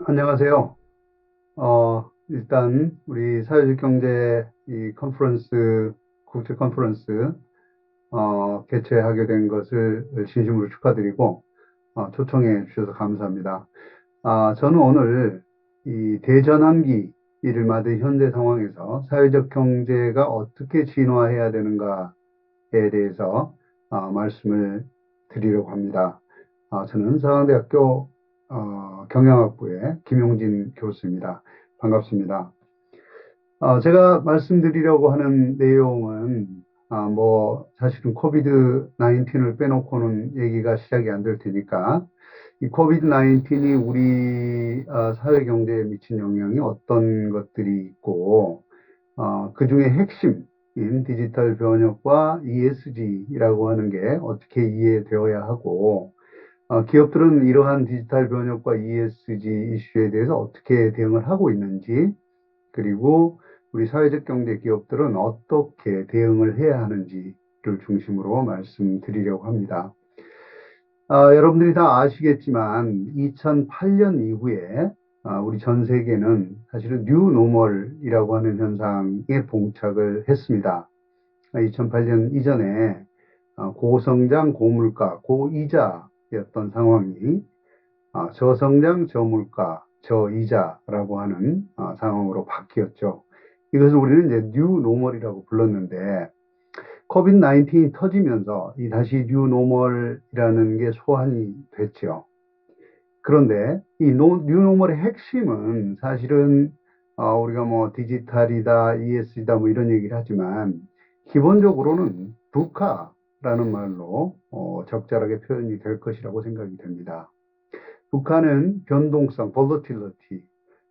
안녕하세요. 일단 우리 사회적 경제 이 컨퍼런스, 국제 컨퍼런스 개최하게 된 것을 진심으로 축하드리고 초청해 주셔서 감사합니다. 저는 오늘 이 대전환기를 맞은 현재 상황에서 사회적 경제가 어떻게 진화해야 되는가에 대해서 말씀을 드리려고 합니다. 저는 서강대학교 경영학부의 김용진 교수입니다. 반갑습니다. 제가 말씀드리려고 하는 내용은 사실은 코비드 19을 빼놓고는 얘기가 시작이 안 될 테니까 이 코비드 19이 우리 사회 경제에 미친 영향이 어떤 것들이 있고 그 중에 핵심인 디지털 변혁과 ESG라고 하는 게 어떻게 이해되어야 하고 기업들은 이러한 디지털 변혁과 ESG 이슈에 대해서 어떻게 대응을 하고 있는지, 그리고 우리 사회적 경제 기업들은 어떻게 대응을 해야 하는지를 중심으로 말씀드리려고 합니다. 여러분들이 다 아시겠지만 2008년 이후에 우리 전 세계는 사실은 뉴 노멀이라고 하는 현상에 봉착을 했습니다. 2008년 이전에 고성장, 고물가, 고이자였던 상황이 저성장, 저물가, 저이자라고 하는 상황으로 바뀌었죠. 이것을 우리는 이제 뉴 노멀이라고 불렀는데 코비드 19이 터지면서 이 다시 뉴 노멀이라는 게 소환이 됐죠. 그런데 이 뉴 노멀의 핵심은 사실은 우리가 뭐 디지털이다, ESG다 뭐 이런 얘기를 하지만 기본적으로는 VUCA라는 말로 적절하게 표현이 될 것이라고 생각이 됩니다. 북한은 변동성, volatility,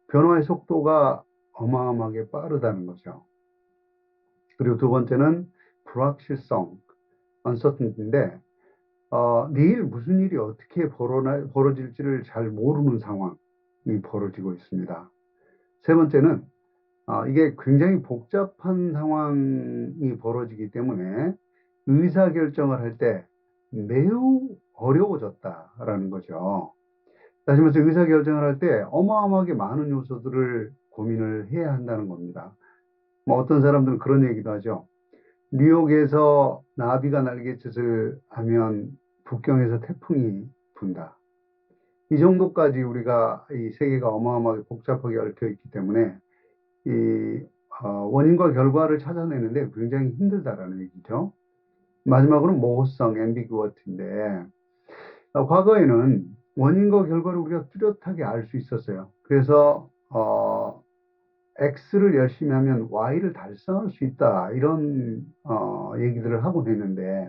변화의 속도가 어마어마하게 빠르다는 거죠. 그리고 두 번째는 불확실성, uncertainty인데, 내일 무슨 일이 어떻게 벌어질지를 잘 모르는 상황이 벌어지고 있습니다. 세 번째는, 이게 굉장히 복잡한 상황이 벌어지기 때문에 의사결정을 할 때 매우 어려워졌다라는 거죠. 다시 말해서 의사결정을 할 때 어마어마하게 많은 요소들을 고민을 해야 한다는 겁니다. 뭐 어떤 사람들은 그런 얘기도 하죠. 뉴욕에서 나비가 날개짓을 하면 북경에서 태풍이 분다. 이 정도까지 우리가 이 세계가 어마어마하게 복잡하게 얽혀 있기 때문에 이 원인과 결과를 찾아내는데 굉장히 힘들다라는 얘기죠. 마지막으로는 모호성, 앰비구어티인데 과거에는 원인과 결과를 우리가 뚜렷하게 알 수 있었어요. 그래서 X를 열심히 하면 Y를 달성할 수 있다. 이런 얘기들을 하곤 했는데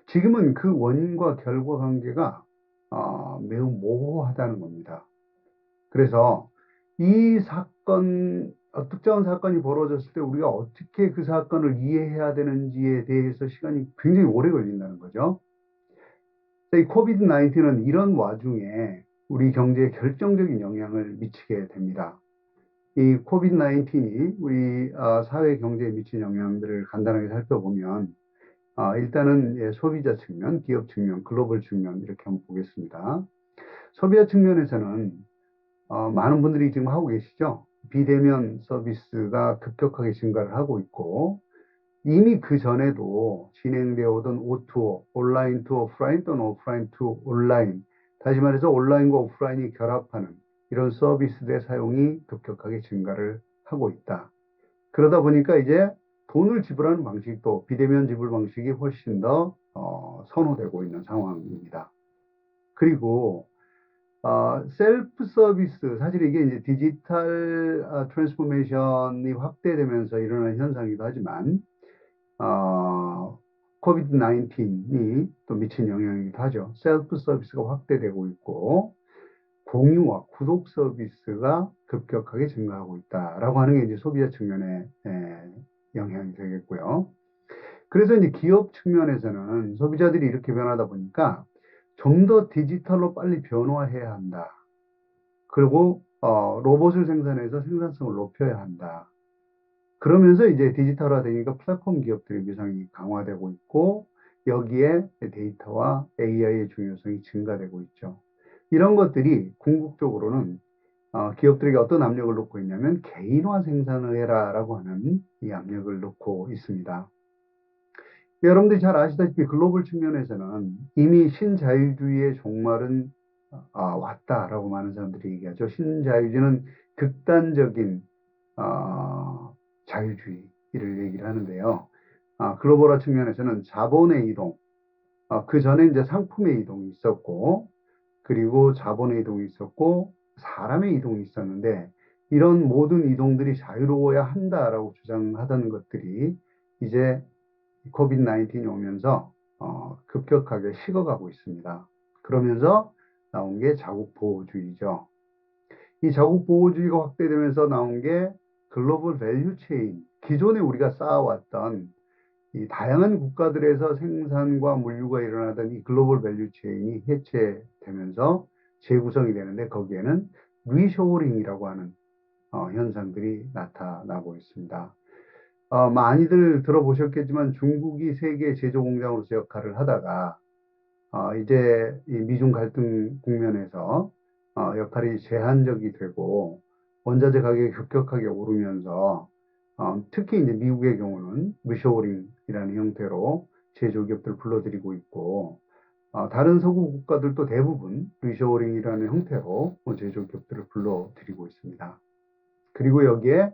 지금은 그 원인과 결과 관계가 매우 모호하다는 겁니다. 그래서 이 사건, 특정한 사건이 벌어졌을 때 우리가 어떻게 그 사건을 이해해야 되는지에 대해서 시간이 굉장히 오래 걸린다는 거죠. 이 코비드 19은 이런 와중에 우리 경제에 결정적인 영향을 미치게 됩니다. 이 코비드 19이 우리 사회 경제에 미친 영향들을 간단하게 살펴보면 일단은 소비자 측면, 기업 측면, 글로벌 측면 이렇게 한번 보겠습니다. 소비자 측면에서는 많은 분들이 지금 하고 계시죠. 비대면 서비스가 급격하게 증가를 하고 있고 이미 그 전에도 진행되어 오던 O2O, 온라인 투 오프라인 또는 오프라인 투 온라인, 다시 말해서 온라인과 오프라인이 결합하는 이런 서비스들의 사용이 급격하게 증가를 하고 있다. 그러다 보니까 이제 돈을 지불하는 방식도 비대면 지불 방식이 훨씬 더 선호되고 있는 상황입니다. 그리고 셀프 서비스, 사실 이게 이제 디지털 트랜스포메이션이 확대되면서 일어나는 현상이기도 하지만 코비드 19이 또 미친 영향이기도 하죠. 셀프 서비스가 확대되고 있고 공유와 구독 서비스가 급격하게 증가하고 있다라고 하는 게 이제 소비자 측면의 영향이 되겠고요. 그래서 이제 기업 측면에서는 소비자들이 이렇게 변하다 보니까 좀 더 디지털로 빨리 변화해야 한다. 그리고 로봇을 생산해서 생산성을 높여야 한다. 그러면서 이제 디지털화되니까 플랫폼 기업들의 위상이 강화되고 있고 여기에 데이터와 AI의 중요성이 증가되고 있죠. 이런 것들이 궁극적으로는 기업들에게 어떤 압력을 놓고 있냐면 개인화 생산을 해라라고 하는 이 압력을 놓고 있습니다. 여러분들이 잘 아시다시피 글로벌 측면에서는 이미 신자유주의의 종말은 왔다라고 많은 사람들이 얘기하죠. 신자유주의는 극단적인 자유주의를 얘기를 하는데요. 글로벌화 측면에서는 자본의 이동, 그 전에 이제 상품의 이동이 있었고, 그리고 자본의 이동이 있었고, 사람의 이동이 있었는데, 이런 모든 이동들이 자유로워야 한다라고 주장하던 것들이 이제 코비드 19이 오면서 급격하게 식어가고 있습니다. 그러면서 나온 게 자국 보호주의죠. 이 자국 보호주의가 확대되면서 나온 게 글로벌 밸류 체인, 기존에 우리가 쌓아왔던 이 다양한 국가들에서 생산과 물류가 일어나던 이 글로벌 밸류 체인이 해체되면서 재구성이 되는데 거기에는 리쇼어링이라고 하는 현상들이 나타나고 있습니다. 많이들 들어보셨겠지만 중국이 세계 제조 공장으로서 역할을 하다가 이제 이 미중 갈등 국면에서 역할이 제한적이 되고 원자재 가격이 급격하게 오르면서 특히 이제 미국의 경우는 리쇼어링이라는 형태로 제조기업들 불러들이고 있고 다른 서구 국가들도 대부분 리쇼어링이라는 형태로 제조기업들을 불러들이고 있습니다. 그리고 여기에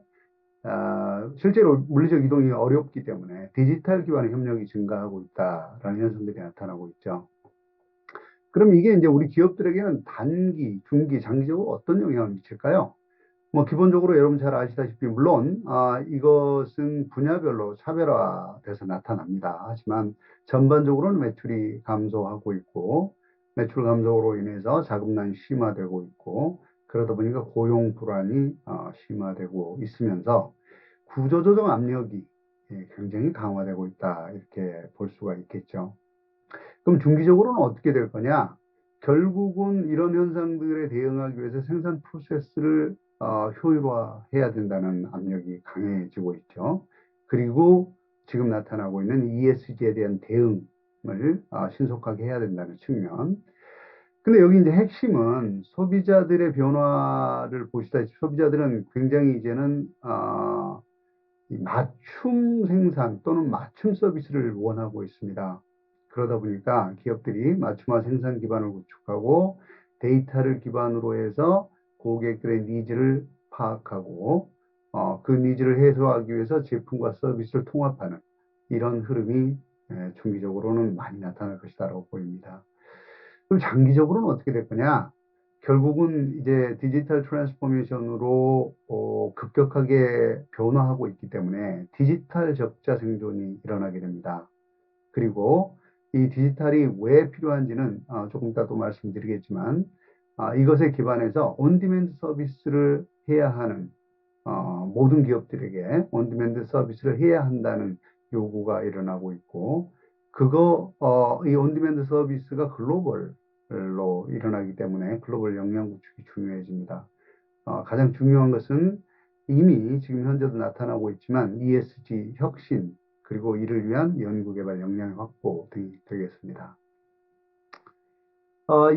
실제로 물리적 이동이 어렵기 때문에 디지털 기반의 협력이 증가하고 있다라는 현상들이 나타나고 있죠. 그럼 이게 이제 우리 기업들에게는 단기, 중기, 장기적으로 어떤 영향을 미칠까요? 뭐 기본적으로 여러분 잘 아시다시피 물론 이것은 분야별로 차별화돼서 나타납니다. 하지만 전반적으로는 매출이 감소하고 있고 매출 감소로 인해서 자금난이 심화되고 있고 그러다 보니까 고용 불안이 심화되고 있으면서 구조조정 압력이 굉장히 강화되고 있다 이렇게 볼 수가 있겠죠. 그럼 중기적으로는 어떻게 될 거냐? 결국은 이런 현상들에 대응하기 위해서 생산 프로세스를 효율화해야 된다는 압력이 강해지고 있죠. 그리고 지금 나타나고 있는 ESG에 대한 대응을 신속하게 해야 된다는 측면. 근데 여기 이제 핵심은 소비자들의 변화를 보시다시피 소비자들은 굉장히 이제는 이 맞춤 생산 또는 맞춤 서비스를 원하고 있습니다. 그러다 보니까 기업들이 맞춤화 생산 기반을 구축하고 데이터를 기반으로 해서 고객들의 니즈를 파악하고 그 니즈를 해소하기 위해서 제품과 서비스를 통합하는 이런 흐름이 중기적으로는 많이 나타날 것이다라고 보입니다. 그럼 장기적으로는 어떻게 될 거냐? 결국은 이제 디지털 트랜스포메이션으로 급격하게 변화하고 있기 때문에 디지털 적자 생존이 일어나게 됩니다. 그리고 이 디지털이 왜 필요한지는 조금 이따 또 말씀드리겠지만 이것에 기반해서 온디맨드 서비스를 해야 하는 모든 기업들에게 온디맨드 서비스를 해야 한다는 요구가 일어나고 있고 이 온디맨드 서비스가 글로벌로 일어나기 때문에 글로벌 역량 구축이 중요해집니다. 가장 중요한 것은 이미 지금 현재도 나타나고 있지만 ESG 혁신 그리고 이를 위한 연구개발 역량 확보 등이 되겠습니다.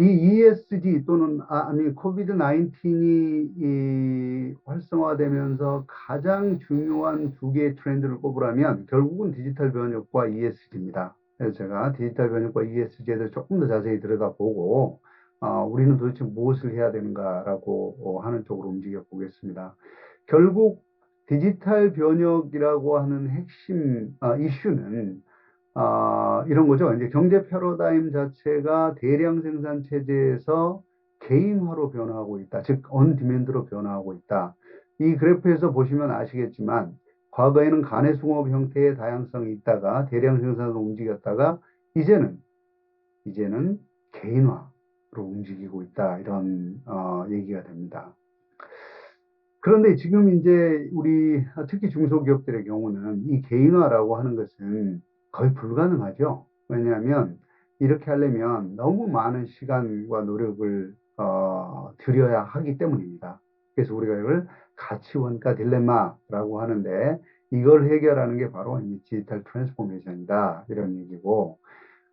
이 ESG 또는 코비드 19이 활성화되면서 가장 중요한 두 개의 트렌드를 꼽으라면 결국은 디지털 변혁과 ESG입니다. 그래서 제가 디지털 변혁과 ESG에 대해서 조금 더 자세히 들여다보고 우리는 도대체 무엇을 해야 되는가라고 하는 쪽으로 움직여 보겠습니다. 결국 디지털 변혁이라고 하는 핵심 이슈는 이런 거죠. 이제 경제 패러다임 자체가 대량 생산 체제에서 개인화로 변화하고 있다. 즉, 온디맨드로 변화하고 있다. 이 그래프에서 보시면 아시겠지만, 과거에는 가내수공업 형태의 다양성이 있다가 대량 생산으로 움직였다가 이제는 개인화로 움직이고 있다. 이런 얘기가 됩니다. 그런데 지금 이제 우리 특히 중소기업들의 경우는 이 개인화라고 하는 것은 거의 불가능하죠. 왜냐하면 이렇게 하려면 너무 많은 시간과 노력을 들여야 하기 때문입니다. 그래서 우리가 이걸 가치원가 딜레마라고 하는데 이걸 해결하는 게 바로 디지털 트랜스포메이션이다 이런 얘기고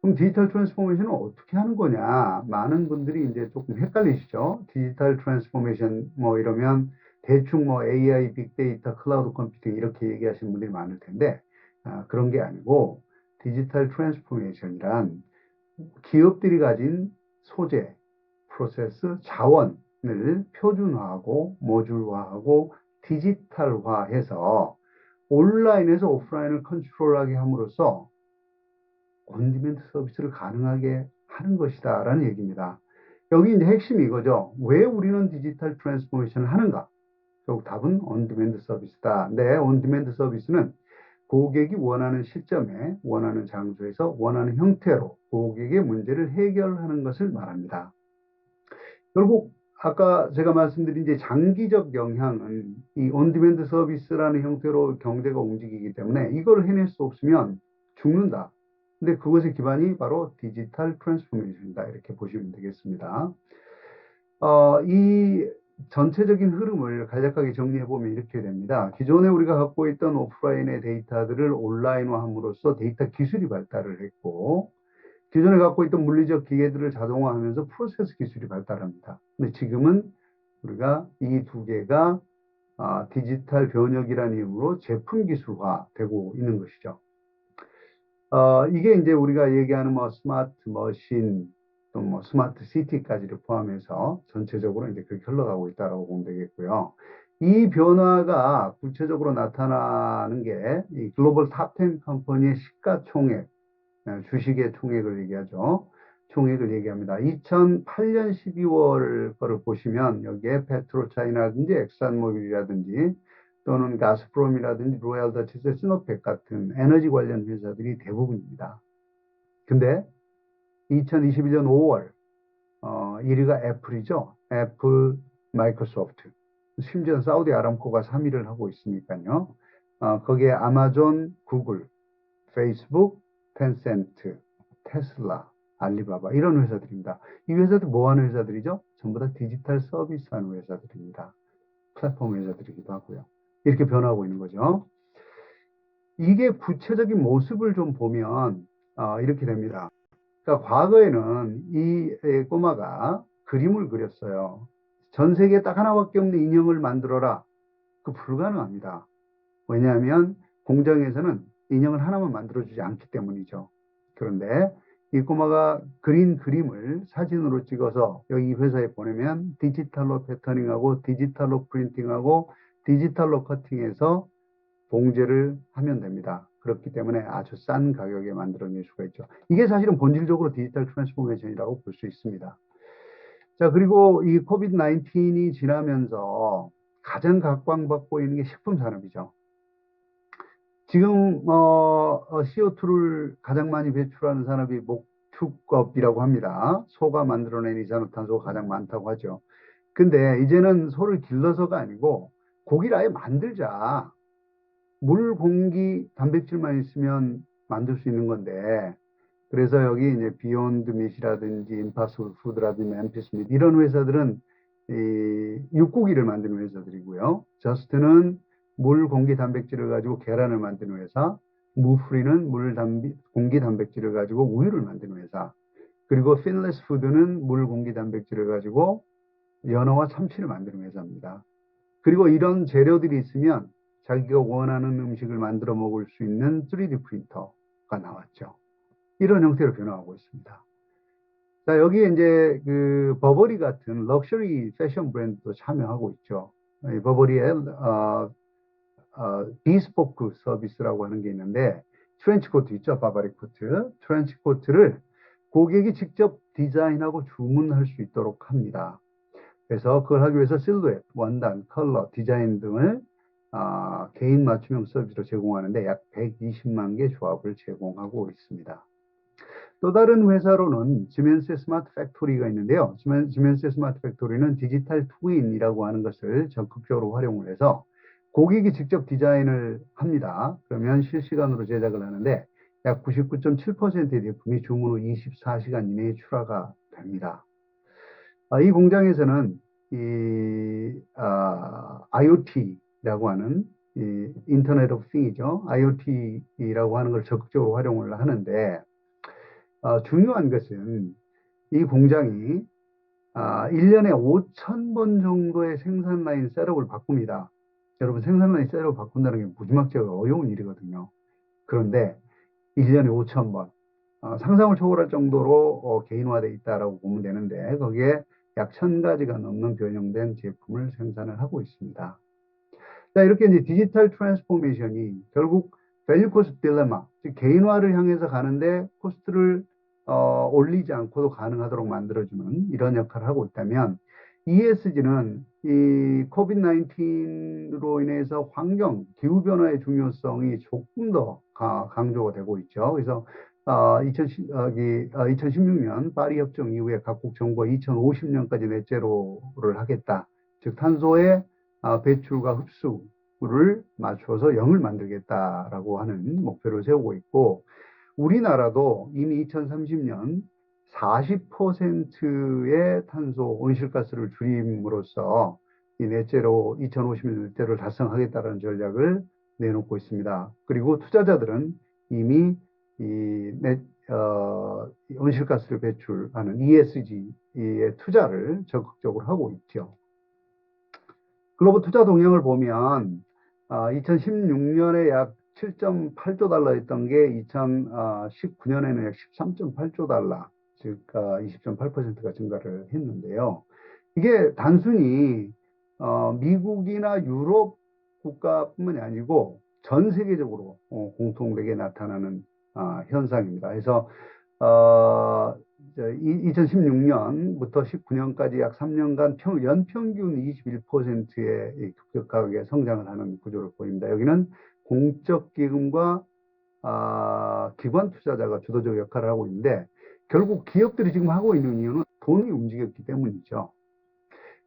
그럼 디지털 트랜스포메이션은 어떻게 하는 거냐? 많은 분들이 이제 조금 헷갈리시죠? 디지털 트랜스포메이션 뭐 이러면 대충 뭐 AI, 빅데이터, 클라우드 컴퓨팅 이렇게 얘기하시는 분들이 많을 텐데 그런 게 아니고 디지털 트랜스포메이션이란 기업들이 가진 소재, 프로세스, 자원을 표준화하고 모듈화하고 디지털화해서 온라인에서 오프라인을 컨트롤하게 함으로써 온디맨드 서비스를 가능하게 하는 것이다 라는 얘기입니다. 여기 이제 핵심이 이거죠. 왜 우리는 디지털 트랜스포메이션을 하는가? 결국 답은 온디맨드 서비스다. 네, 온디맨드 서비스는 고객이 원하는 시점에 원하는 장소에서 원하는 형태로 고객의 문제를 해결하는 것을 말합니다. 결국 아까 제가 말씀드린 이제 장기적 영향은 이 온디맨드 서비스라는 형태로 경제가 움직이기 때문에 이걸 해낼 수 없으면 죽는다. 근데 그것의 기반이 바로 디지털 트랜스포메이션이다. 이렇게 보시면 되겠습니다. 이 전체적인 흐름을 간략하게 정리해보면 이렇게 됩니다. 기존에 우리가 갖고 있던 오프라인의 데이터들을 온라인화함으로써 데이터 기술이 발달을 했고, 기존에 갖고 있던 물리적 기계들을 자동화하면서 프로세스 기술이 발달합니다. 근데 지금은 우리가 이 두 개가 디지털 변혁이라는 이름으로 제품 기술화되고 있는 것이죠. 이게 이제 우리가 얘기하는 뭐 스마트 머신, 또 뭐 스마트 시티까지를 포함해서 전체적으로 이제 그렇게 흘러가고 있다고 보면 되겠고요. 이 변화가 구체적으로 나타나는 게 이 글로벌 탑 10 컴퍼니의 시가총액, 주식의 총액을 얘기하죠. 총액을 얘기합니다. 2008년 12월 거를 보시면 여기에 페트로차이나라든지 엑산모빌이라든지 또는 가스프롬이라든지 로얄 더치스, 시노펙 같은 에너지 관련 회사들이 대부분입니다. 근데 2021년 5월 1위가 애플이죠. 애플, 마이크로소프트. 심지어 사우디 아람코가 3위를 하고 있으니까요. 거기에 아마존, 구글, 페이스북, 텐센트, 테슬라, 알리바바 이런 회사들입니다. 이 회사들 뭐 하는 회사들이죠? 전부 다 디지털 서비스 하는 회사들입니다. 플랫폼 회사들이기도 하고요. 이렇게 변화하고 있는 거죠. 이게 구체적인 모습을 좀 보면 이렇게 됩니다. 그러니까 과거에는 이 꼬마가 그림을 그렸어요. 전 세계에 딱 하나밖에 없는 인형을 만들어라. 그 불가능합니다. 왜냐하면 공장에서는 인형을 하나만 만들어주지 않기 때문이죠. 그런데 이 꼬마가 그린 그림을 사진으로 찍어서 여기 회사에 보내면 디지털로 패터닝하고 디지털로 프린팅하고 디지털로 커팅해서 봉제를 하면 됩니다. 그렇기 때문에 아주 싼 가격에 만들어낼 수가 있죠. 이게 사실은 본질적으로 디지털 트랜스포메이션이라고 볼 수 있습니다. 자, 그리고 이 코비드 19이 지나면서 가장 각광받고 있는 게 식품 산업이죠. 지금 CO2를 가장 많이 배출하는 산업이 목축업이라고 합니다. 소가 만들어낸 이산화탄소가 가장 많다고 하죠. 근데 이제는 소를 길러서가 아니고 고기를 아예 만들자. 물, 공기, 단백질만 있으면 만들 수 있는 건데 그래서 여기 이제 비욘드 밋이라든지 임파서블 푸드라든지 멤피스 밋 이런 회사들은 이 육고기를 만드는 회사들이고요. 저스트는 물, 공기, 단백질을 가지고 계란을 만드는 회사, 무프리는 물, 공기, 단백질을 가지고 우유를 만드는 회사, 그리고 핀레스 푸드는 물, 공기, 단백질을 가지고 연어와 참치를 만드는 회사입니다. 그리고 이런 재료들이 있으면 자기가 원하는 음식을 만들어 먹을 수 있는 3D 프린터가 나왔죠. 이런 형태로 변화하고 있습니다. 자, 여기에 이제 그 버버리 같은 럭셔리 패션 브랜드도 참여하고 있죠. 이 버버리의 비스포크 서비스라고 하는 게 있는데 트렌치 코트 있죠, 바바리 코트. 트렌치 코트를 고객이 직접 디자인하고 주문할 수 있도록 합니다. 그래서 그걸 하기 위해서 실루엣, 원단, 컬러, 디자인 등을 개인 맞춤형 서비스로 제공하는데 약 120만 개 조합을 제공하고 있습니다. 또 다른 회사로는 지멘스 스마트 팩토리가 있는데요. 지멘스 스마트 팩토리는 디지털 트윈이라고 하는 것을 적극적으로 활용을 해서 고객이 직접 디자인을 합니다. 그러면 실시간으로 제작을 하는데 약 99.7%의 제품이 주문 후 24시간 이내에 출하가 됩니다. 이 공장에서는 IoT라고 하는 인터넷 오브 띵이죠. IoT라고 하는 걸 적극적으로 활용을 하는데 중요한 것은 이 공장이 1년에 5천 번 정도의 생산 라인 셋업을 바꿉니다. 여러분, 생산 라인 셋업을 바꾼다는 게 무지막지하게 어려운 일이거든요. 그런데 1년에 5천 번, 상상을 초월할 정도로 개인화되어 있다라고 보면 되는데, 거기에 약 1,000가지가 넘는 변형된 제품을 생산을 하고 있습니다. 자, 이렇게 이제 디지털 트랜스포메이션이 결국 밸류 코스트 딜레마, 즉 개인화를 향해서 가는데 코스트를 올리지 않고도 가능하도록 만들어주는 이런 역할을 하고 있다면, ESG는 이 코비드 19으로 인해서 환경, 기후 변화의 중요성이 조금 더 강조가 되고 있죠. 그래서 2016년 파리 협정 이후에 각국 정부가 2050년까지 넷제로를 하겠다. 즉 탄소의 배출과 흡수를 맞춰서 0을 만들겠다라고 하는 목표를 세우고 있고, 우리나라도 이미 2030년 40%의 탄소 온실가스를 줄임으로써 이 넷제로 2050년 넷제로를 달성하겠다는 전략을 내놓고 있습니다. 그리고 투자자들은 이미 온실가스를 배출하는 ESG에 투자를 적극적으로 하고 있죠. 글로벌 투자 동향을 보면 2016년에 약 7.8조 달러였던 게 2019년에는 약 13.8조 달러, 즉 20.8%가 증가를 했는데요. 이게 단순히 미국이나 유럽 국가뿐만이 아니고 전 세계적으로 공통되게 나타나는 현상입니다. 그래서 2016년부터 19년까지 약 3년간 연평균 21%의 급격하게 성장을 하는 구조를 보입니다. 여기는 공적 기금과 기관 투자자가 주도적 역할을 하고 있는데, 결국 기업들이 지금 하고 있는 이유는 돈이 움직였기 때문이죠.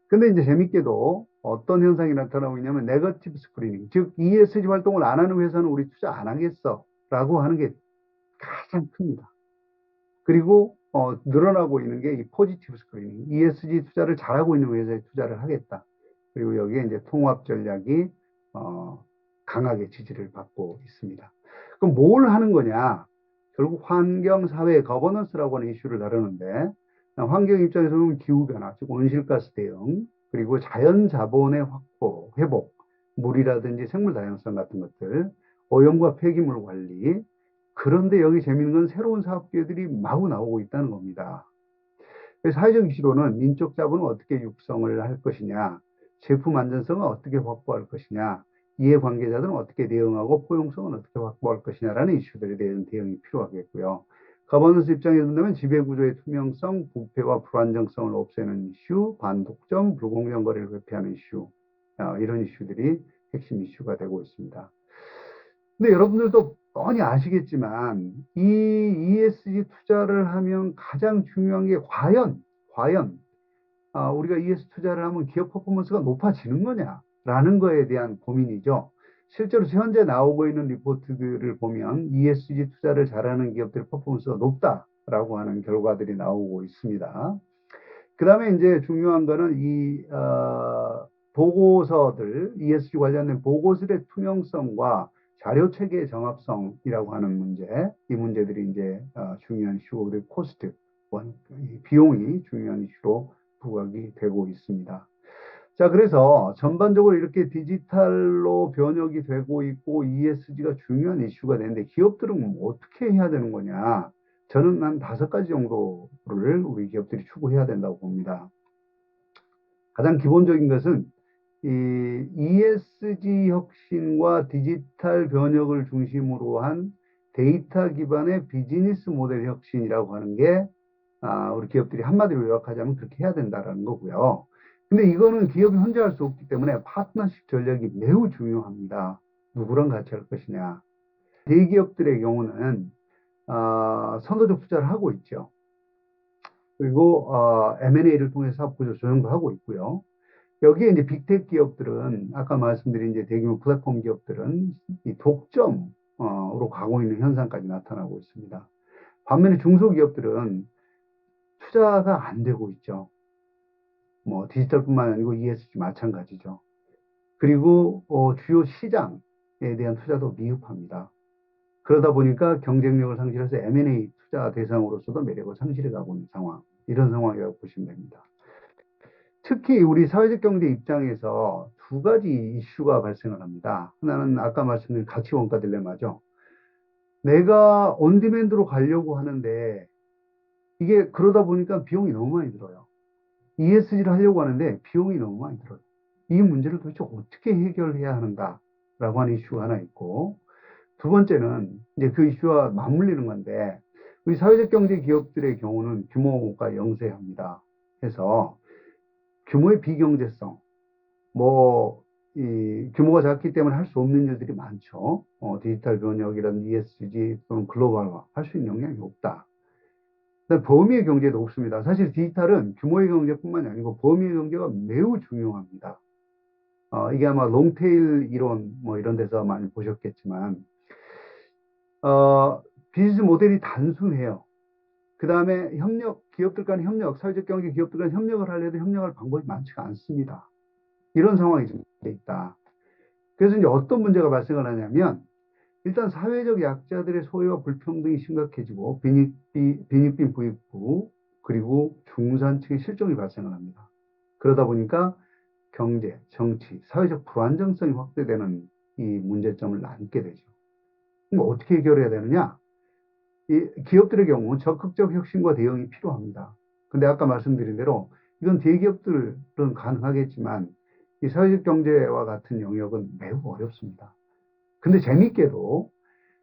근데 이제 재밌게도 어떤 현상이 나타나고 있냐면 네거티브 스크리닝, 즉 ESG 활동을 안 하는 회사는 우리 투자 안 하겠어 라고 하는 게 가장 큽니다. 그리고 늘어나고 있는 게 이 포지티브 스크리닝, ESG 투자를 잘하고 있는 회사에 투자를 하겠다. 그리고 여기에 이제 통합 전략이 강하게 지지를 받고 있습니다. 그럼 뭘 하는 거냐? 결국 환경, 사회, 거버넌스라고 하는 이슈를 다루는데, 환경 입장에서 보면 기후변화, 즉 온실가스 대응, 그리고 자연 자본의 확보, 회복, 물이라든지 생물 다양성 같은 것들, 오염과 폐기물 관리. 그런데 여기 재밌는 건 새로운 사업 기회들이 마구 나오고 있다는 겁니다. 사회적 이슈로는 인적 자본은 어떻게 육성을 할 것이냐, 제품 안전성은 어떻게 확보할 것이냐, 이해관계자들은 어떻게 대응하고 포용성은 어떻게 확보할 것이냐라는 이슈들에 대한 대응이 필요하겠고요. 가버넌스 입장에서 본다면 지배구조의 투명성, 부패와 불안정성을 없애는 이슈, 반독점, 불공정 거래를 회피하는 이슈, 이런 이슈들이 핵심 이슈가 되고 있습니다. 근데 여러분들도 뻔히 아시겠지만 이 ESG 투자를 하면 가장 중요한 게 과연 우리가 ESG 투자를 하면 기업 퍼포먼스가 높아지는 거냐라는 거에 대한 고민이죠. 실제로 현재 나오고 있는 리포트들을 보면 ESG 투자를 잘하는 기업들의 퍼포먼스가 높다라고 하는 결과들이 나오고 있습니다. 그 다음에 이제 중요한 거는 이 보고서들, ESG 관련된 보고서의 투명성과 자료 체계의 정합성이라고 하는 문제, 이 문제들이 이제 중요한 이슈고, 그리고 코스트, 비용이 중요한 이슈로 부각이 되고 있습니다. 자, 그래서 전반적으로 이렇게 디지털로 변혁이 되고 있고 ESG가 중요한 이슈가 되는데, 기업들은 뭐 어떻게 해야 되는 거냐? 저는 한 5가지 정도를 우리 기업들이 추구해야 된다고 봅니다. 가장 기본적인 것은 이 ESG 혁신과 디지털 변혁을 중심으로 한 데이터 기반의 비즈니스 모델 혁신이라고 하는 게 우리 기업들이 한마디로 요약하자면 그렇게 해야 된다는 거고요. 근데 이거는 기업이 혼자 할 수 없기 때문에 파트너십 전략이 매우 중요합니다. 누구랑 같이 할 것이냐. 대기업들의 경우는 선도적 투자를 하고 있죠. 그리고 M&A를 통해서 사업 구조 조정도 하고 있고요. 여기에 이제 빅테크 기업들은 아까 말씀드린 이제 대규모 플랫폼 기업들은 이 독점으로 가고 있는 현상까지 나타나고 있습니다. 반면에 중소기업들은 투자가 안 되고 있죠. 뭐 디지털뿐만 아니고 ESG 마찬가지죠. 그리고 주요 시장에 대한 투자도 미흡합니다. 그러다 보니까 경쟁력을 상실해서 M&A 투자 대상으로서도 매력을 상실해 가고 있는 상황. 이런 상황이라고 보시면 됩니다. 특히 우리 사회적 경제 입장에서 두 가지 이슈가 발생을 합니다. 하나는 아까 말씀드린 가치 원가 딜레마죠. 내가 온디맨드로 가려고 하는데 이게 그러다 보니까 비용이 너무 많이 들어요. ESG를 하려고 하는데 비용이 너무 많이 들어요. 이 문제를 도대체 어떻게 해결해야 하는가라고 하는 이슈가 하나 있고, 두 번째는 이제 그 이슈와 맞물리는 건데, 우리 사회적 경제 기업들의 경우는 규모가 영세합니다. 해서 규모의 비경제성, 뭐, 이 규모가 작기 때문에 할 수 없는 일들이 많죠. 디지털 변혁이라든 ESG 또는 글로벌화 할 수 있는 역량이 없다. 범위의 경제도 없습니다. 사실 디지털은 규모의 경제뿐만이 아니고 범위의 경제가 매우 중요합니다. 이게 아마 롱테일 이론 뭐 이런 데서 많이 보셨겠지만, 비즈니스 모델이 단순해요. 그 다음에 협력, 기업들 간 협력, 사회적 경제 기업들 간 협력을 하려도 협력할 방법이 많지가 않습니다. 이런 상황이 좀 돼 있다. 그래서 이제 어떤 문제가 발생을 하냐면, 일단 사회적 약자들의 소외와 불평등이 심각해지고, 빈익빈 부익부, 그리고 중산층의 실종이 발생을 합니다. 그러다 보니까 경제, 정치, 사회적 불안정성이 확대되는 이 문제점을 안게 되죠. 그럼 어떻게 해결해야 되느냐? 이 기업들의 경우 적극적 혁신과 대응이 필요합니다. 근데 아까 말씀드린 대로 이건 대기업들은 가능하겠지만 이 사회적 경제와 같은 영역은 매우 어렵습니다. 근데 재밌게도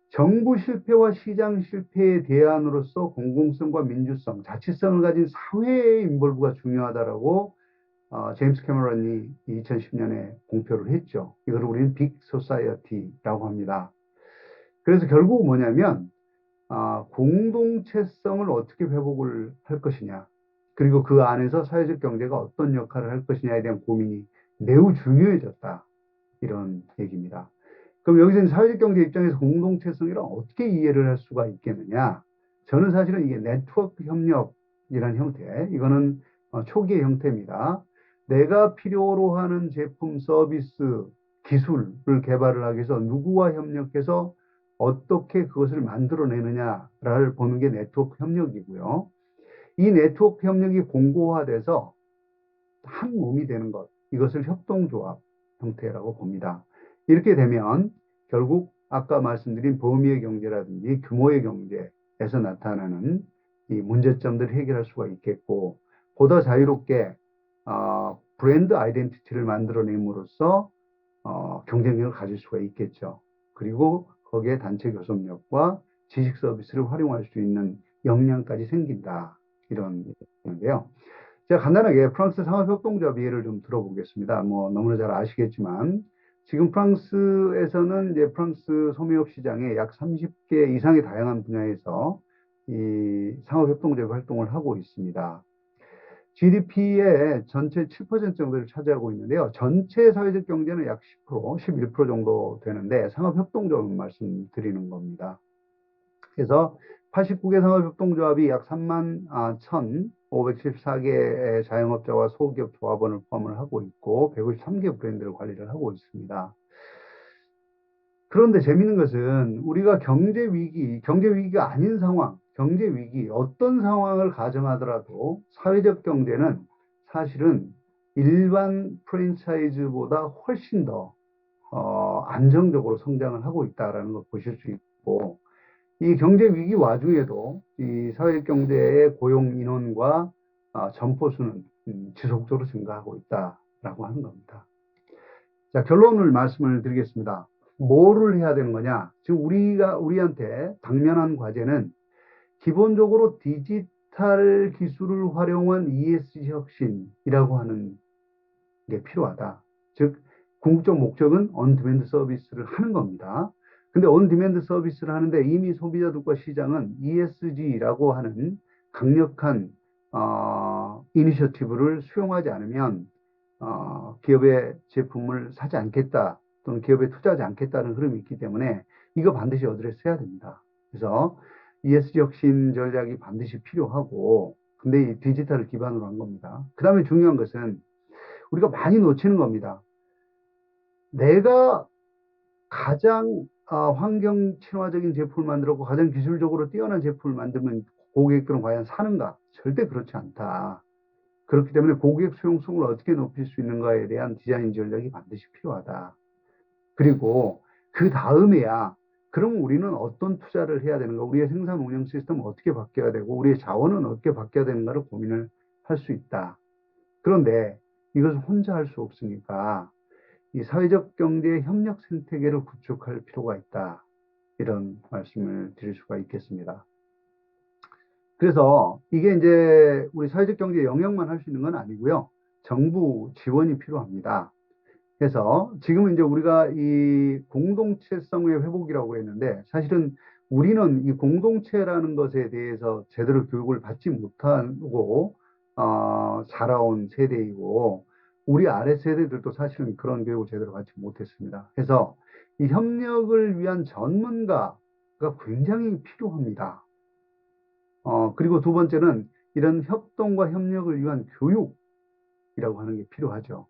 정부 실패와 시장 실패의 대안으로서 공공성과 민주성, 자치성을 가진 사회의 인볼브가 중요하다라고 제임스 캐머런이 2010년에 공표를 했죠. 이걸 우리는 빅 소사이어티라고 합니다. 그래서 결국 뭐냐면 공동체성을 어떻게 회복을 할 것이냐, 그리고 그 안에서 사회적 경제가 어떤 역할을 할 것이냐에 대한 고민이 매우 중요해졌다. 이런 얘기입니다. 그럼 여기서 사회적 경제 입장에서 공동체성이란 어떻게 이해를 할 수가 있겠느냐? 저는 사실은 이게 네트워크 협력이라는 형태, 이거는 초기의 형태입니다. 내가 필요로 하는 제품, 서비스, 기술을 개발을 하기 위해서 누구와 협력해서 어떻게 그것을 만들어내느냐를 보는 게 네트워크 협력이고요. 이 네트워크 협력이 공고화돼서 한 몸이 되는 것, 이것을 협동조합 형태라고 봅니다. 이렇게 되면 결국 아까 말씀드린 범위의 경제라든지 규모의 경제에서 나타나는 이 문제점들을 해결할 수가 있겠고, 보다 자유롭게 브랜드 아이덴티티를 만들어냄으로써 경쟁력을 가질 수가 있겠죠. 그리고 거기에 단체 교섭력과 지식 서비스를 활용할 수 있는 역량까지 생긴다. 이런 얘기인데요. 제가 간단하게 프랑스 상업협동조합 예를 좀 들어보겠습니다. 뭐 너무나 잘 아시겠지만 지금 프랑스에서는 이제 프랑스 소매업 시장에 약 30개 이상의 다양한 분야에서 이 상업협동조합 활동을 하고 있습니다. GDP의 전체 7% 정도를 차지하고 있는데요. 전체 사회적 경제는 약 10%, 11% 정도 되는데 상업협동조합 말씀드리는 겁니다. 그래서 89개 상업협동조합이 약 3만 1,574개의 자영업자와 소기업 조합원을 포함을 하고 있고 153개 브랜드를 관리를 하고 있습니다. 그런데 재밌는 것은 우리가 경제 위기가 아닌 상황, 경제 위기, 어떤 상황을 가정하더라도 사회적 경제는 사실은 일반 프랜차이즈보다 훨씬 더 안정적으로 성장을 하고 있다는 걸 보실 수 있고, 이 경제 위기 와중에도 이 사회적 경제의 고용 인원과 점포 수는 지속적으로 증가하고 있다라고 하는 겁니다. 자, 결론을 말씀을 드리겠습니다. 뭐를 해야 되는 거냐? 지금 우리한테 당면한 과제는 기본적으로 디지털 기술을 활용한 ESG 혁신이라고 하는 게 필요하다. 즉, 궁극적 목적은 온디맨드 서비스를 하는 겁니다. 근데 온디맨드 서비스를 하는데 이미 소비자들과 시장은 ESG라고 하는 강력한 이니셔티브를 수용하지 않으면 기업의 제품을 사지 않겠다 또는 기업에 투자하지 않겠다는 흐름이 있기 때문에 이거 반드시 어드레스 해야 됩니다. 그래서 ESG 혁신 전략이 반드시 필요하고, 근데 이 디지털을 기반으로 한 겁니다. 그 다음에 중요한 것은 우리가 많이 놓치는 겁니다. 내가 가장 환경 친화적인 제품을 만들었고 가장 기술적으로 뛰어난 제품을 만들면 고객들은 과연 사는가? 절대 그렇지 않다. 그렇기 때문에 고객 수용성을 어떻게 높일 수 있는가에 대한 디자인 전략이 반드시 필요하다. 그리고 그 다음에야 그럼 우리는 어떤 투자를 해야 되는가? 우리의 생산 운영 시스템은 어떻게 바뀌어야 되고 우리의 자원은 어떻게 바뀌어야 되는가를 고민을 할 수 있다. 그런데 이것을 혼자 할 수 없으니까 이 사회적 경제의 협력 생태계를 구축할 필요가 있다. 이런 말씀을 드릴 수가 있겠습니다. 그래서 이게 이제 우리 사회적 경제 영역만 할 수 있는 건 아니고요. 정부 지원이 필요합니다. 그래서 지금은 이제 우리가 이 공동체성의 회복이라고 했는데 사실은 우리는 이 공동체라는 것에 대해서 제대로 교육을 받지 못하고 자라온 세대이고 우리 아래 세대들도 사실은 그런 교육을 제대로 받지 못했습니다. 그래서 이 협력을 위한 전문가가 굉장히 필요합니다. 그리고 두 번째는 이런 협동과 협력을 위한 교육이라고 하는 게 필요하죠.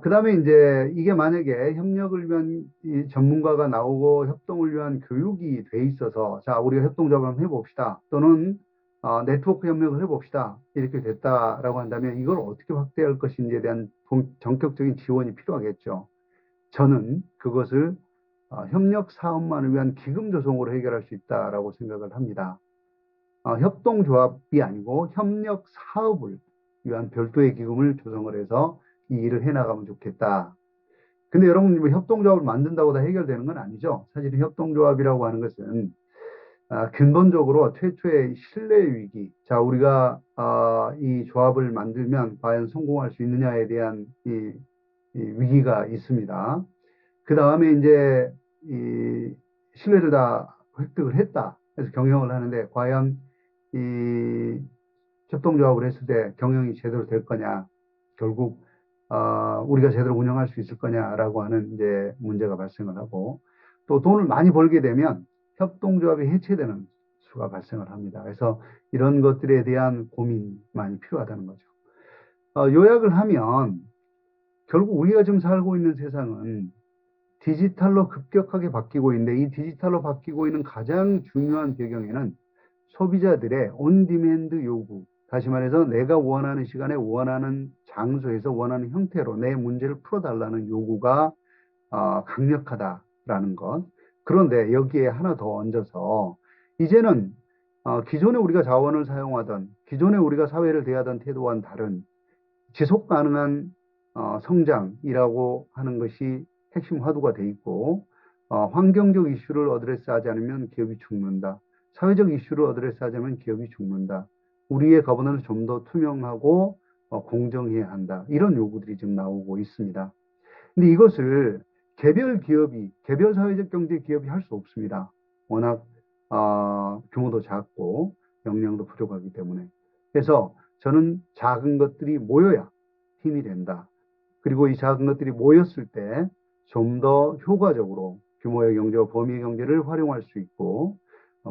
그 다음에 이제 이게 만약에 협력을 위한 이 전문가가 나오고 협동을 위한 교육이 돼 있어서 자, 우리가 협동조합을 한번 해봅시다. 또는 네트워크 협력을 해봅시다. 이렇게 됐다라고 한다면 이걸 어떻게 확대할 것인지에 대한 전격적인 지원이 필요하겠죠. 저는 그것을 협력 사업만을 위한 기금 조성으로 해결할 수 있다라고 생각을 합니다. 협동조합이 아니고 협력 사업을 위한 별도의 기금을 조성을 해서 이 일을 해나가면 좋겠다. 근데 여러분, 뭐 협동조합을 만든다고 다 해결되는 건 아니죠. 사실 협동조합이라고 하는 것은 근본적으로 최초의 신뢰 위기. 자, 우리가 이 조합을 만들면 과연 성공할 수 있느냐에 대한 이 위기가 있습니다. 그 다음에 이제 이 신뢰를 다 획득을 했다. 그래서 경영을 하는데 과연 이 협동조합을 했을 때 경영이 제대로 될 거냐, 결국 우리가 제대로 운영할 수 있을 거냐라고 하는 이제 문제가 발생을 하고 또 돈을 많이 벌게 되면 협동조합이 해체되는 수가 발생을 합니다. 그래서 이런 것들에 대한 고민이 많이 필요하다는 거죠. 요약을 하면 결국 우리가 지금 살고 있는 세상은 디지털로 급격하게 바뀌고 있는데 이 디지털로 바뀌고 있는 가장 중요한 배경에는 소비자들의 온디맨드 요구, 다시 말해서 내가 원하는 시간에 원하는 장소에서 원하는 형태로 내 문제를 풀어달라는 요구가 강력하다라는 것. 그런데 여기에 하나 더 얹어서 이제는 기존에 우리가 자원을 사용하던 기존에 우리가 사회를 대하던 태도와는 다른 지속 가능한 성장이라고 하는 것이 핵심 화두가 돼 있고 환경적 이슈를 어드레스하지 않으면 기업이 죽는다. 사회적 이슈를 어드레스하자면 기업이 죽는다. 우리의 거버넌스 좀 더 투명하고 공정해야 한다. 이런 요구들이 지금 나오고 있습니다. 근데 이것을 개별 기업이, 개별 사회적 경제 기업이 할 수 없습니다. 워낙 규모도 작고 역량도 부족하기 때문에. 그래서 저는 작은 것들이 모여야 힘이 된다. 그리고 이 작은 것들이 모였을 때 좀 더 효과적으로 규모의 경제와 범위의 경제를 활용할 수 있고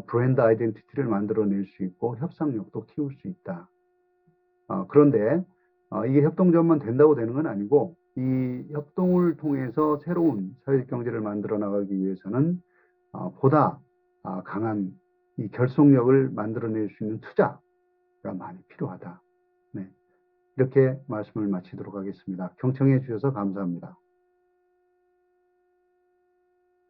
브랜드 아이덴티티를 만들어낼 수 있고 협상력도 키울 수 있다. 그런데 이게 협동조합만 된다고 되는 건 아니고 이 협동을 통해서 새로운 사회적 경제를 만들어 나가기 위해서는 보다 강한 이 결속력을 만들어낼 수 있는 투자가 많이 필요하다. 네. 이렇게 말씀을 마치도록 하겠습니다. 경청해 주셔서 감사합니다.